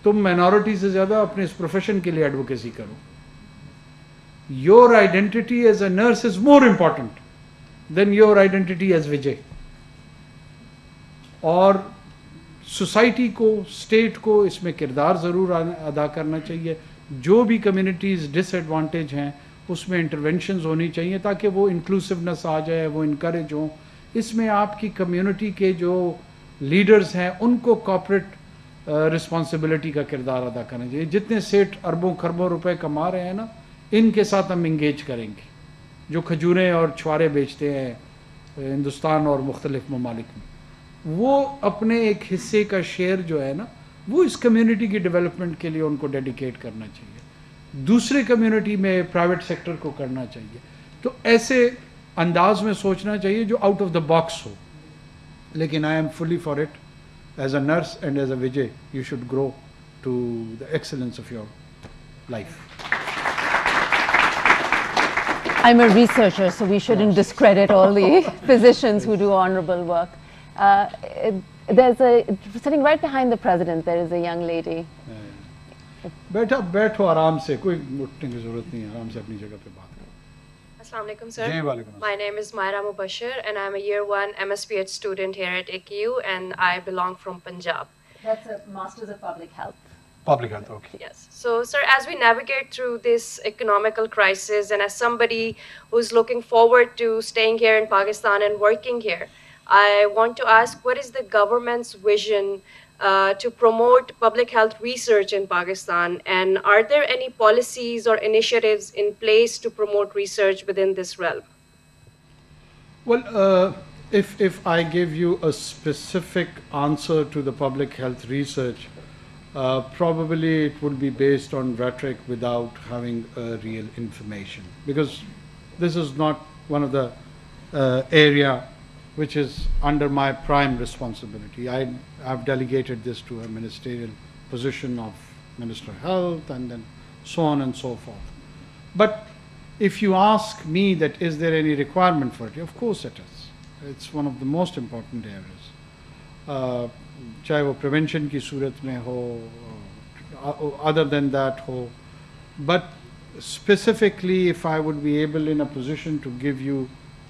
تم مائنورٹی سے زیادہ اپنے اس پروفیشن کے لیے ایڈوکیسی کرو. Your identity as a nurse is more important than your identity as Vijay. اور سوسائٹی کو, اسٹیٹ کو اس میں کردار ضرور ادا کرنا چاہیے. جو بھی کمیونٹیز ڈس ایڈوانٹیج ہیں اس میں انٹرونشنز ہونی چاہیے تاکہ وہ انکلوسونیس آ جائے, وہ انکریج ہوں. اس میں آپ کی کمیونٹی کے جو لیڈرز ہیں ان کو کارپوریٹ رسپانسبلٹی کا کردار ادا کرنا چاہیے. جتنے سیٹ اربوں خربوں روپے کما رہے ہیں نا, ان کے ساتھ ہم انگیج کریں گے. جو کھجوریں اور چھوارے بیچتے ہیں ہندوستان اور مختلف ممالک میں, وہ اپنے ایک حصے کا شیئر جو ہے نا وہ اس کمیونٹی کی ڈیولپمنٹ کے لیے ان کو ڈیڈیکیٹ کرنا چاہیے. دوسرے کمیونٹی میں پرائیویٹ سیکٹر کو کرنا چاہیے. تو ایسے انداز میں سوچنا چاہیے جو آؤٹ آف دا باکس ہو. لیکن I am fully for it. As a nurse and as a وجے you should grow to the excellence of your life. I'm a researcher, so we shouldn't discredit all the physicians who do honorable work. Sitting right behind the president, there is a young lady. بیٹھو آرام سے, کوئی اٹھنے کی ضرورت نہیں ہے, آرام سے اپنی جگہ پہ بات کرو. Assalamu alaikum, sir. جی وعلیکم السلام. My name is Myra Mubashir and I'm a year 1 MSPH student here at AKU and I belong from Punjab. That's a Masters of Public Health. Public health, okay. Yes. So, sir, as we navigate through this economical crisis and as somebody who's looking forward to staying here in Pakistan and working here, I want to ask, what is the government's vision to promote public health research in Pakistan? And are there any policies or initiatives in place to promote research within this realm? Well, if I give you a specific answer to the public health research, probably it would be based on rhetoric without having real information. Because this is not one of the area which is under my prime responsibility. I've delegated this to a ministerial position of Minister of Health and then so on and so forth. But if you ask me that is there any requirement for it, of course it is. It's one of the most important areas. चाहे वो prevention की सूरत में हो, other than that हो, but specifically if I would be able in a position to give you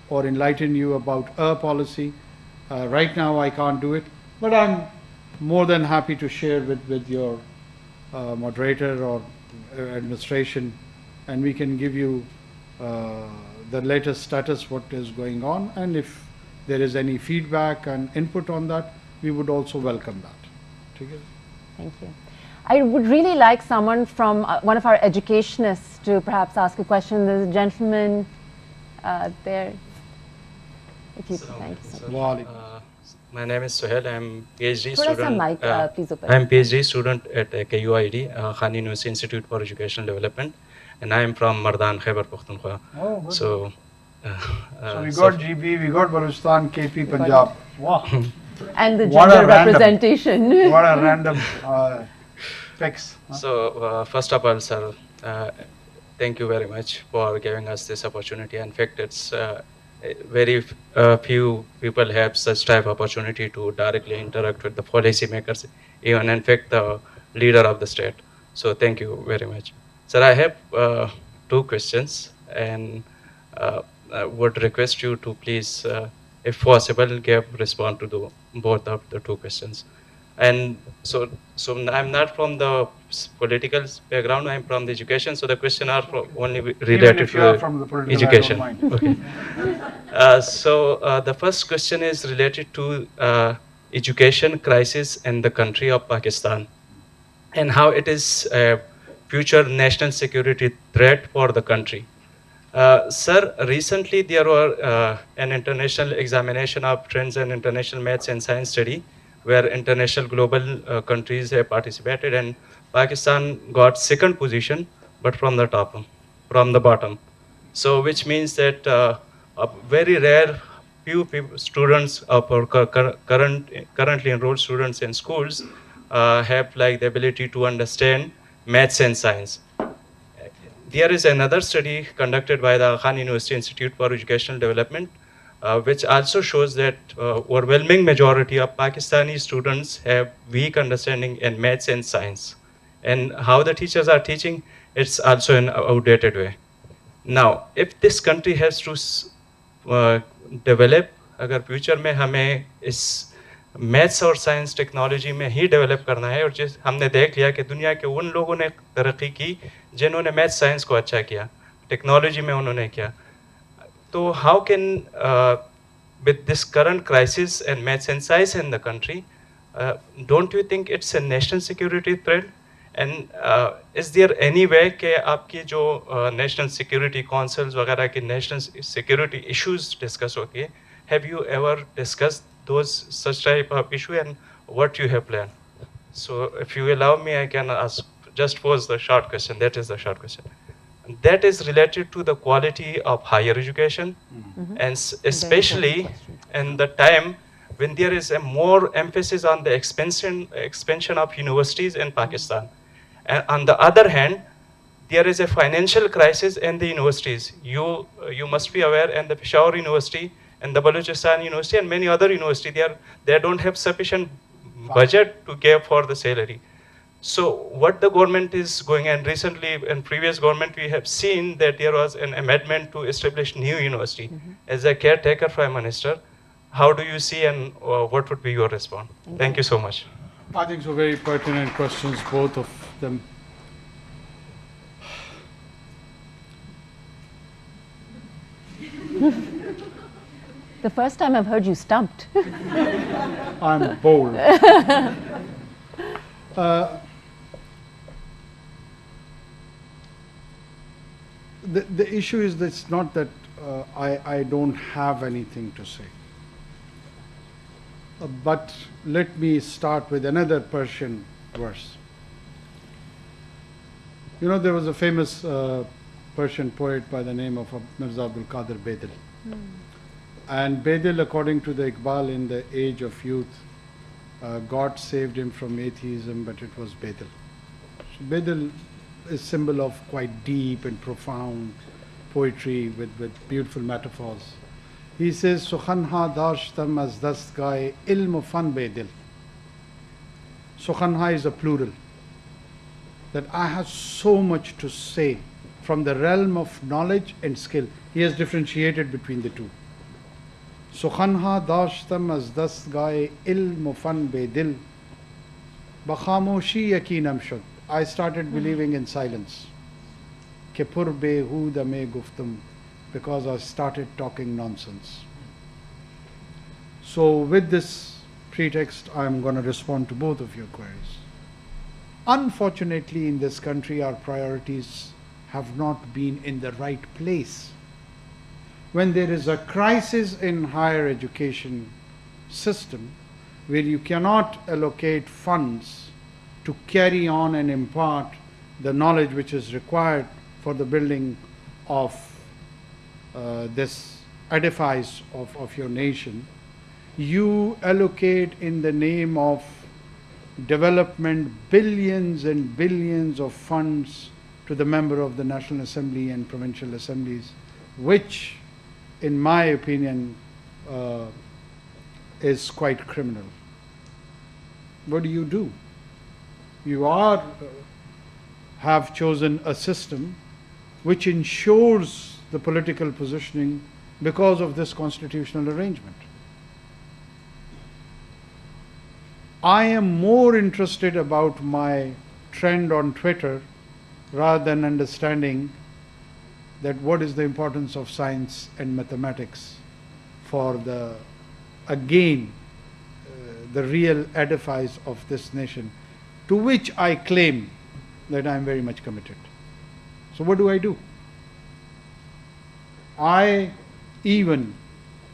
or enlighten you about a policy, right now I can't do it, but I'm more than happy to share with your moderator or administration, and we can give you the latest status, what is going on, and if there is any feedback and input on that, we would also welcome that. Thank you. I would really like someone from one of our educationists to perhaps ask a question. There's a gentleman there. If you thank you so much. My name is Sohail. I'm PhD Thoda student. sa mic, please open. I'm PhD student at KUID, Khan University Institute for Educational Development, and I am from Mardan, Khyber Pakhtunkhwa. Oh, good. So we got GB, we got Balochistan, KP, Punjab. Wow. And the gender representation. What a random fix. So first of all, sir, thank you very much for giving us this opportunity. In fact, it's very few people have such type of opportunity to directly interact with the policy makers, even in fact the leader of the state. So thank you very much. Sir, I have two questions, and I would request you to please, if possible, respond to both of the two questions. And so I'm not from the political background, I'm from the education, so the question are only related to education. Okay. So the first question is related to education crisis in the country of Pakistan, and how it is a future national security threat for the country. Sir, recently there were an international examination of trends in international maths and science study, where international global countries have participated, and Pakistan got second position, but from the bottom. So which means that a very rare few students or currently enrolled students in schools have like the ability to understand maths and science. There is another study conducted by the Khan University Institute for Educational Development, which also shows that overwhelming majority of Pakistani students have weak understanding in maths and science. And how the teachers are teaching, it's also in an outdated way. Now, if this country has to develop, अगर future में हमें इस maths और science technology में ही develop करना है, और जिस हमने देख लिया कि दुनिया के उन लोगों ने तरक्की की जिन्होंने मैथ्स साइंस को अच्छा किया, टेक्नोलॉजी में उन्होंने किया, तो how can with this current crisis and maths and science in the country, don't you think it's a national security threat? And is there any way कि आपकी जो national security councils वगैरह की national security issues discuss होती है, have you ever discussed those such type of issue, and what you have planned? So if you allow me, I can just pose the short question. That is the short question. That is related to the quality of higher education, and especially in the time when there is a more emphasis on the expansion of universities in Pakistan. And on the other hand, there is a financial crisis in the universities. You must be aware, and the Peshawar University and the Balochistan University and many other universities, they don't have sufficient budget to give for the salary. So what the government is going, and recently in previous government we have seen that there was an amendment to establish new university. As a caretaker Prime Minister, how do you see, and what would be your response? Thank you so much. I think so, very pertinent questions, both of them. The first time I've heard you stumped. I'm bold. The issue is that it's not that I don't have anything to say. But let me start with another Persian verse. You know, there was a famous Persian poet by the name of Mirza Abdul Qadir Bedil. And Bedil, according to the Iqbal in the Age of Youth, God saved him from atheism, but it was Bedil. So Bedil is symbol of quite deep and profound poetry with beautiful metaphors. He says, Sukhanha dashtam az dastgaye ilm fan bedil. Sukhanha is a plural. That I have so much to say from the realm of knowledge and skill. He has differentiated between the two. Sukhanha dashtam az dastgaye ilm fan bedil. Bakhamoshi yakinam shud. I started believing in silence. Ke pur behuda me guftum, because I started talking nonsense. So with this pretext, I'm going to respond to both of your queries. Unfortunately, in this country, our priorities have not been in the right place. When there is a crisis in higher education system, where you cannot allocate funds to carry on and impart the knowledge which is required for the building of this edifice of your nation, you allocate in the name of development billions and billions of funds to the member of the National Assembly and provincial assemblies, which in my opinion is quite criminal. What do? You have chosen a system which ensures the political positioning because of this constitutional arrangement. I am more interested about my trend on Twitter rather than understanding that what is the importance of science and mathematics for the real edifice of this nation, to which I claim that I am very much committed. So what do? Even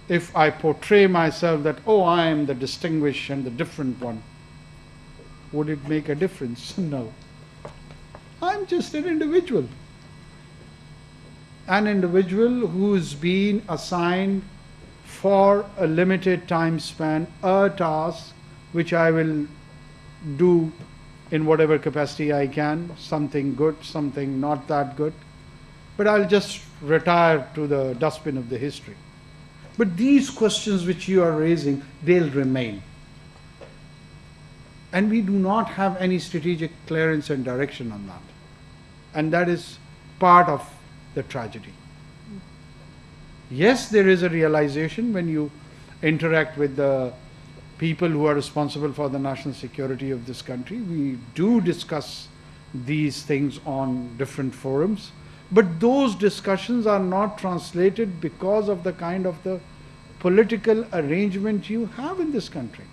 if I portray myself that, oh, I am the distinguished and the different one, would it make a difference? No. I'm just an individual. An individual who's been assigned for a limited time span a task which I will do in whatever capacity I can, something good, something not that good, but I'll just retire to the dustbin of the history. But these questions which you are raising, they'll remain. And we do not have any strategic clearance and direction on that. And that is part of the tragedy. Yes, there is a realization when you interact with the people who are responsible for the national security of this country. We do discuss these things on different forums, but those discussions are not translated because of the kind of the political arrangement you have in this country.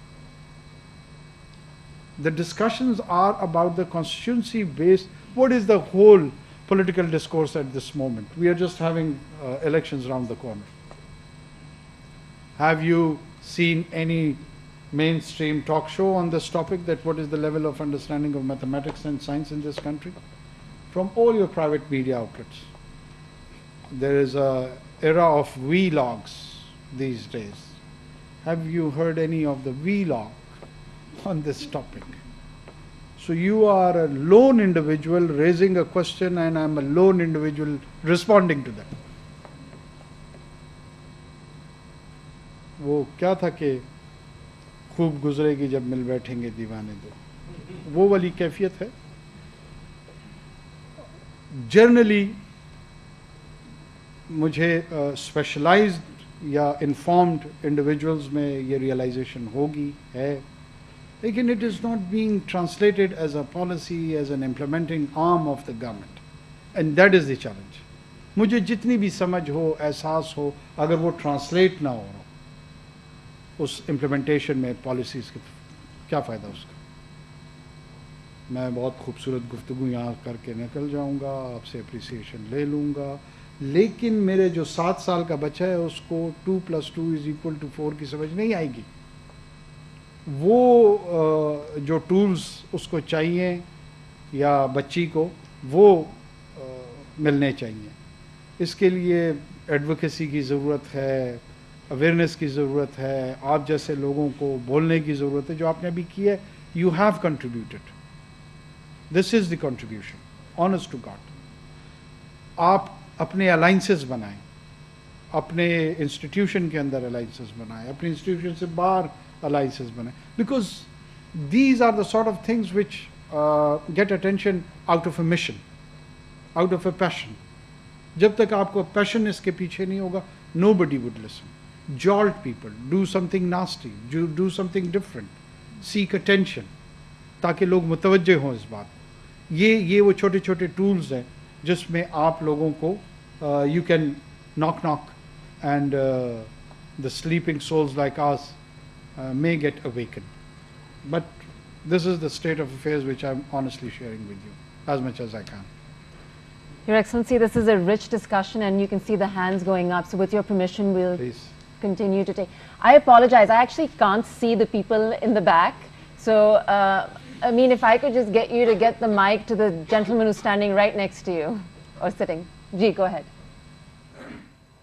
The discussions are about the constituency based. What is the whole political discourse at this moment? We are just having elections around the corner. Have you seen any mainstream talk show on this topic, that what is the level of understanding of mathematics and science in this country? From all your private media outlets. There is an era of vlogs these days. Have you heard any of the vlog on this topic? So you are a lone individual raising a question, and I'm a lone individual responding to that. वो क्या था कि खूब गुजरेगी जब मिल बैठेंगे दीवाने दो, वो वाली कैफियत है. जनरली मुझे स्पेशलाइज्ड या इन्फॉर्म्ड इंडिविजुअल्स में ये रियलाइजेशन होगी है, लेकिन it is not being translated as a policy, as an implementing arm of the government, and that is the challenge. मुझे जितनी भी समझ हो, एहसास हो, अगर वो ट्रांसलेट ना हो उस इम्प्लीमेंटेशन में पॉलिसीज़ के, क्या फ़ायदा उसका? मैं बहुत खूबसूरत गुफ्तगू यहाँ करके निकल जाऊँगा, आपसे अप्रिसिएशन ले लूँगा, लेकिन मेरे जो 7 साल का बच्चा है उसको 2 + 2 = 4 की समझ नहीं आएगी. वो जो टूल्स उसको चाहिए या बच्ची को, वो मिलने चाहिए. इसके लिए एडवोकेसी की ज़रूरत है, अवेयरनेस की ज़रूरत है, आप जैसे लोगों को बोलने की ज़रूरत है. जो आपने अभी की है, you have contributed. This is the contribution, honest to God. आप अपने अलाइंसेस बनाएं, अपने इंस्टीट्यूशन के अंदर अलाइंसेस बनाएं, अपने इंस्टीट्यूशन से बाहर अलाइंसेस बनाएं, because these are the sort of things which get attention out of a mission, out of a passion. जब तक आपको passion इसके पीछे नहीं होगा, nobody would listen. Jolt people, do something nasty, do something different, seek attention, ताकि लोग मुतवज्जे हों इस बात. ये वो छोटे छोटे tools हैं जिसमें आप लोगों को you can knock and the sleeping souls like us may get awakened. But this is the state of affairs which I'm honestly sharing with you as much as I can. Your Excellency, this is a rich discussion and you can see the hands going up. So with your permission, we'll continue to take. I apologize, I actually can't see the people in the back. So, I mean, if I could just get you to get the mic to the gentleman who's standing right next to you or sitting. Ji, go ahead.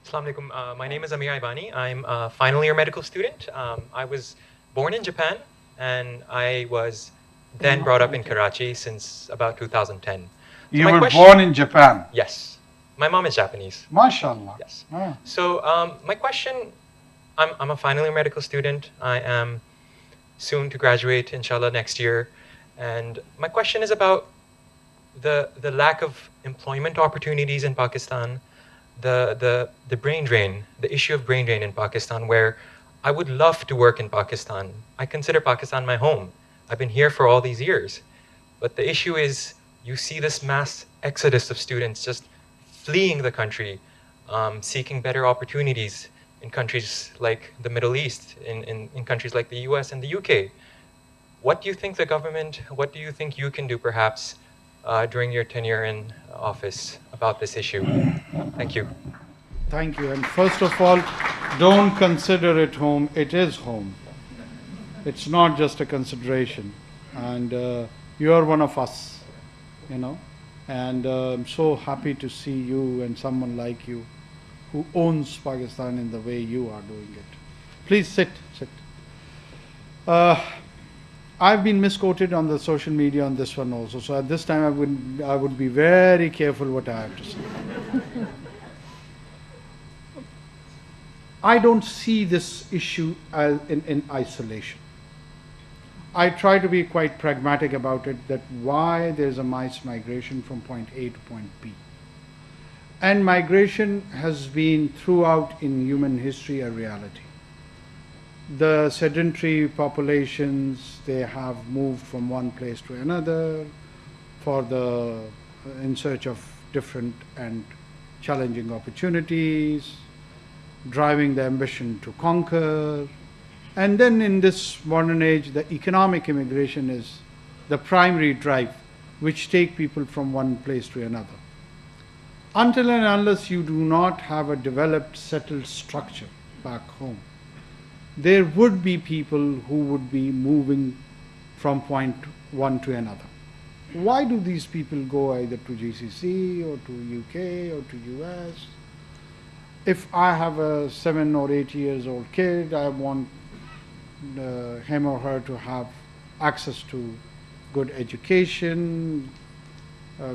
Assalamu alaikum. My name is Abeera. I'm a final year medical student. I was born in Japan. And I was then brought up in Karachi since about 2010. So you were born in Japan? Yes. My mom is Japanese. MashaAllah. Yes. Ah. So my question, I'm a final year medical student. I am soon to graduate, inshallah, next year. And my question is about the lack of employment opportunities in Pakistan, the brain drain, the issue of brain drain in Pakistan, where I would love to work in Pakistan. I consider Pakistan my home. I've been here for all these years. But the issue is you see this mass exodus of students just fleeing the country, seeking better opportunities in countries like the Middle East, in countries like the US and the UK. What do you think the government, what do you think you can do perhaps during your tenure in office about this issue? Thank you. Thank you. And first of all, don't consider it home. It is home. It's not just a consideration. And you are one of us, you know. And I'm so happy to see you and someone like you who owns Pakistan in the way you are doing it. Please sit. I've been misquoted on the social media on this one also. So at this time, I would be very careful what I have to say. I don't see this issue as in isolation. I try to be quite pragmatic about it, that why there's a mass migration from point A to point B. And migration has been throughout in human history a reality. The sedentary populations, they have moved from one place to another in search of different and challenging opportunities, driving the ambition to conquer. And then in this modern age, the economic immigration is the primary drive which take people from one place to another. Until and unless you do not have a developed, settled structure back home, there would be people who would be moving from point one to another. Why do these people go either to GCC or to UK or to US? If I have a 7 or 8 years old kid, I want him or her to have access to good education,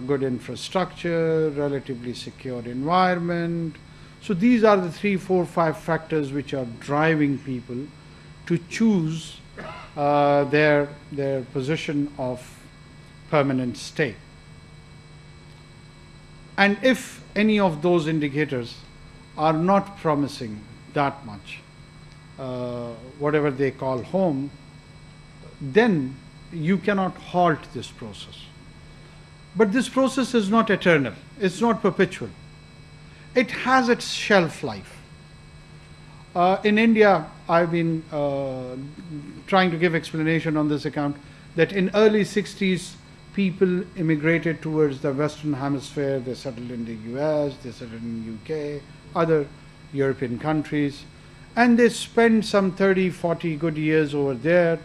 good infrastructure, relatively secure environment. So these are the 3, 4, 5 factors which are driving people to choose their position of permanent stay. And if any of those indicators are not promising that much, whatever they call home, then you cannot halt this process. But this process is not eternal, it's not perpetual. It has its shelf life. In India, I've been trying to give explanation on this account, that in early 60s, people immigrated towards the Western Hemisphere. They settled in the US, they settled in UK, other European countries, and they spent some 30, 40 good years over there,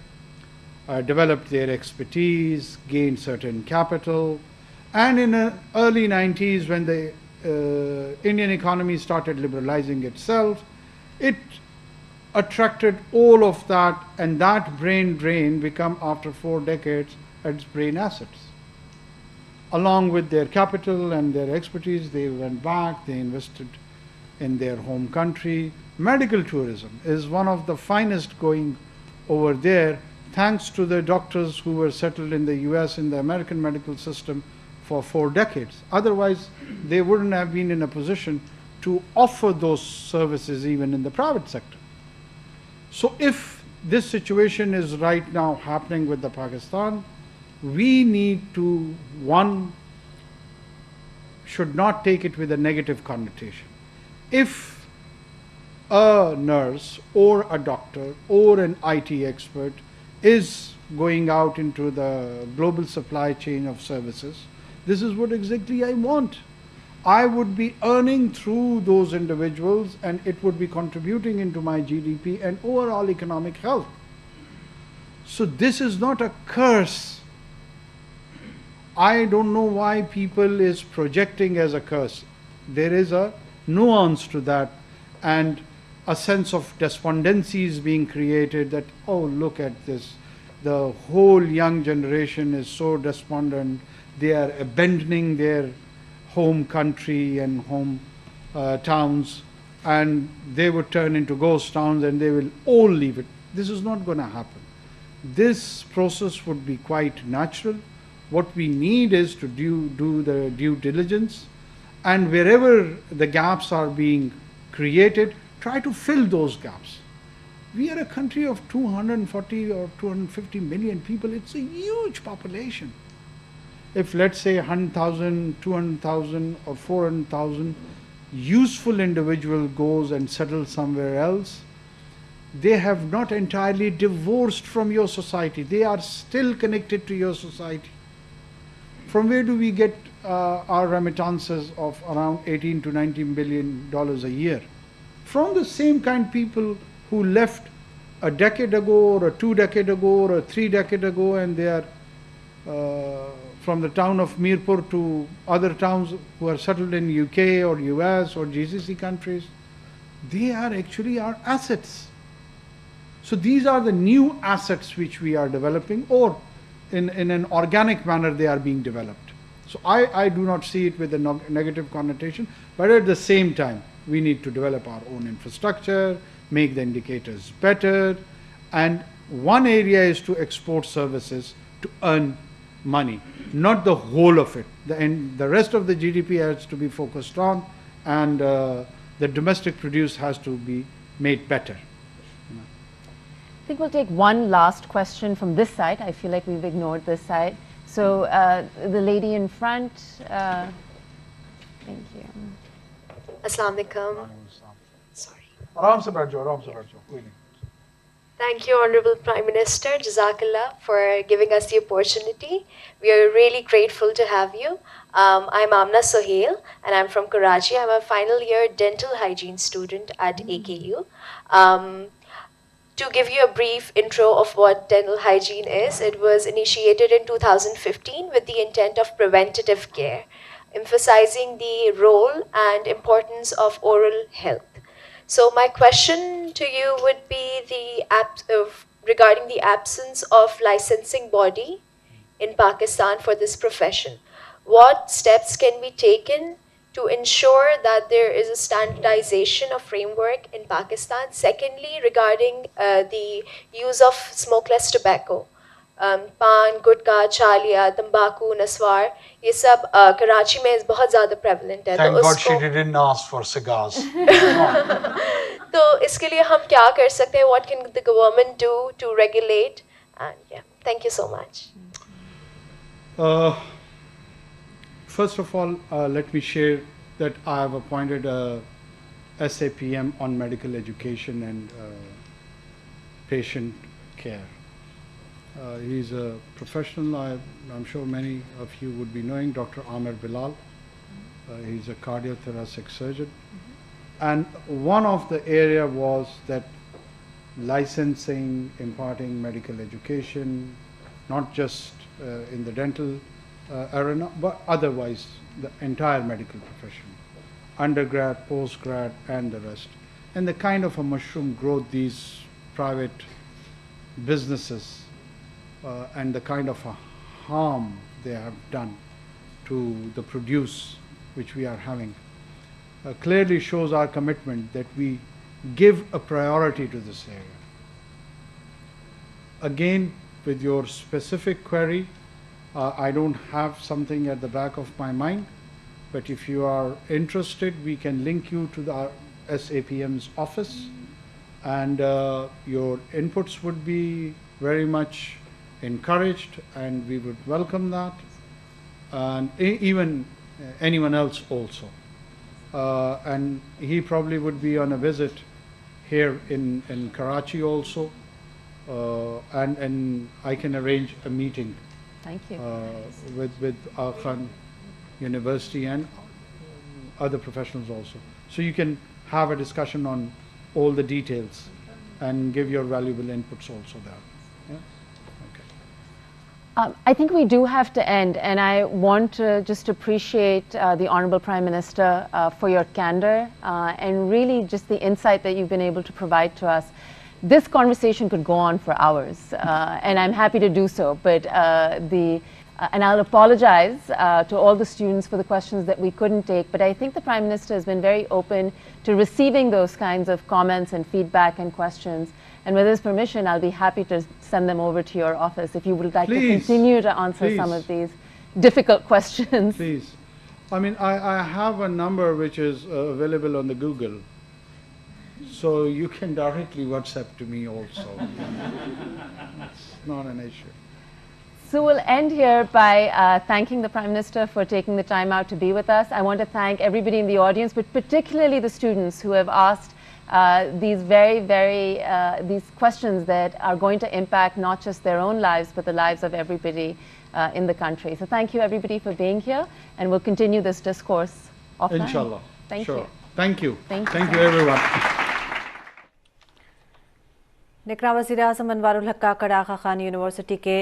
developed their expertise, gained certain capital, And in the early 90s, when the Indian economy started liberalizing itself, it attracted all of that, and that brain drain become, after 4 decades, its brain assets. Along with their capital and their expertise, they went back, they invested in their home country. Medical tourism is one of the finest going over there, thanks to the doctors who were settled in the US in the American medical system for 4 decades. Otherwise, they wouldn't have been in a position to offer those services even in the private sector. So if this situation is right now happening with the Pakistan, we need to, one, should not take it with a negative connotation. If a nurse or a doctor or an IT expert is going out into the global supply chain of services, this is what exactly I want. I would be earning through those individuals, and it would be contributing into my GDP and overall economic health. So this is not a curse. I don't know why people is projecting as a curse. There is a nuance to that, and a sense of despondency is being created that, oh, look at this. The whole young generation is so despondent. They are abandoning their home country and home towns, and they would turn into ghost towns and they will all leave it. This is not going to happen. This process would be quite natural. What we need is to do the due diligence, and wherever the gaps are being created, try to fill those gaps. We are a country of 240 or 250 million people. It's a huge population. If, let's say, 100,000, 200,000 or 400,000 useful individual goes and settles somewhere else, they have not entirely divorced from your society. They are still connected to your society. From where do we get our remittances of around $18 to $19 billion a year? From the same kind people who left a decade ago or 2 decades ago or 3 decades ago, and they are from the town of Mirpur to other towns who are settled in UK or US or GCC countries. They are actually our assets. So these are the new assets which we are developing, or in an organic manner they are being developed. So I do not see it with a negative connotation, but at the same time we need to develop our own infrastructure, make the indicators better, and one area is to export services to earn money, not the whole of it. The rest of the GDP has to be focused on, and the domestic produce has to be made better. I think we'll take one last question from this side. I feel like we've ignored this side. So the lady in front, thank you. Assalamu alaikum. Sorry. Aram se baith jao. Thank you, Honorable Prime Minister. Jazakallah for giving us the opportunity. We are really grateful to have you. I'm Amna Sohail, and I'm from Karachi. I'm a final year dental hygiene student at AKU. To give you a brief intro of what dental hygiene is, it was initiated in 2015 with the intent of preventative care, emphasizing the role and importance of oral health. So my question to you would be regarding the absence of licensing body in Pakistan for this profession. What steps can be taken to ensure that there is a standardization of framework in Pakistan? Secondly, regarding the use of smokeless tobacco, pan, gutka, chalia, tambaku, naswar, ये सब कराची में बहुत ज़्यादा prevalent है. Thank God she didn't ask for cigars. तो इसके लिए हम क्या कर सकते हैं? What can the government do to regulate? And yeah, thank you so much. First of all, let me share that I have appointed a SAPM on medical education and patient care. He's a professional. I'm sure many of you would be knowing Dr. Amir Bilal. He's a cardiothoracic surgeon. And one of the area was that licensing, imparting medical education, not just in the dental but otherwise the entire medical profession, undergrad, postgrad, and the rest. And the kind of a mushroom growth these private businesses and the kind of a harm they have done to the produce which we are having clearly shows our commitment that we give a priority to this area. Again, with your specific query, I don't have something at the back of my mind, but if you are interested, we can link you to the SAPM's office, and your inputs would be very much encouraged, and we would welcome that, and even anyone else also. And he probably would be on a visit here in Karachi also, and I can arrange a meeting. Thank you. With Aga Khan University and other professionals also. So you can have a discussion on all the details and give your valuable inputs also there. Yeah? Okay. I think we do have to end, and I want to just appreciate the Honorable Prime Minister for your candor and really just the insight that you've been able to provide to us. This conversation could go on for hours, and I'm happy to do so, but and I'll apologize to all the students for the questions that we couldn't take, but I think the Prime Minister has been very open to receiving those kinds of comments and feedback and questions. And with his permission, I'll be happy to send them over to your office if you would like to continue to answer some of these difficult questions. Please. I mean, I have a number which is available on the Google, so you can directly WhatsApp to me also. It's not an issue. So we'll end here by thanking the Prime Minister for taking the time out to be with us. I want to thank everybody in the audience, but particularly the students who have asked these these questions that are going to impact not just their own lives, but the lives of everybody in the country. So thank you everybody for being here, and we'll continue this discourse offline. Inshallah. Thank you. Thank you. Thank you everyone. निकरा वज़ीर आज़म अनवारुल हक काकड़ आगा Khan university के